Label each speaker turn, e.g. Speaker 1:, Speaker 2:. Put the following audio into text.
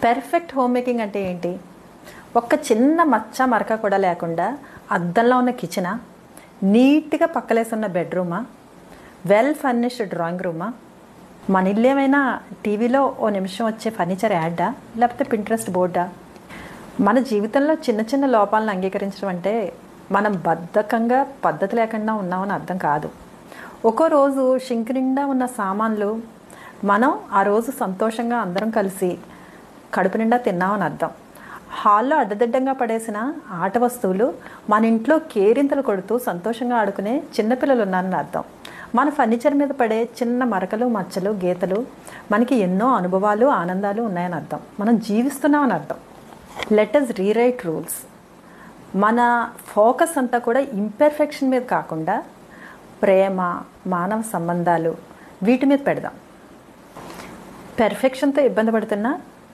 Speaker 1: Perfect home making అంటే ఏంటి? ఒక్క చిన్న మచ్చ మరక కూడా లేకుండా అద్దంలో ఉన్న కిచెనా, నీట్గా పక్కలేసున్న బెడ్రూమా, వెల్ ఫర్నిష్డ్ డ్రాయింగ్ రూమా, మన ఇల్లు ఏమైనా టీవీలో ఓ నిమిషం వచ్చే ఫర్నిచర్ యాడా, లేకపోతే పింట్రెస్ట్ బోర్డా? మన జీవితంలో చిన్న చిన్న లోపాలను అంగీకరించడం అంటే మనం బద్ధకంగా పద్ధతి లేకుండా ఉన్నామని అర్థం కాదు. ఒక్కో రోజు షింక్ నిండా ఉన్న సామాన్లు మనం ఆ రోజు సంతోషంగా అందరం కలిసి కడుపు నిండా తిన్నామని అర్థం. హాల్లో అడ్డదిడ్డంగా పడేసిన ఆట వస్తువులు మన ఇంట్లో కేరింతలు కొడుతూ సంతోషంగా ఆడుకునే చిన్నపిల్లలు ఉన్నారని అర్థం. మన ఫర్నిచర్ మీద పడే చిన్న మరకలు, మచ్చలు, గీతలు మనకి ఎన్నో అనుభవాలు, ఆనందాలు ఉన్నాయని అర్థం. మనం జీవిస్తున్నామని అర్థం. Let us rewrite rules. మన ఫోకస్ అంతా కూడా ఇంపెర్ఫెక్షన్ మీద కాకుండా ప్రేమ, మానవ సంబంధాలు వీటి మీద పెడదాం. పెర్ఫెక్షన్తో ఇబ్బంది పడుతున్నా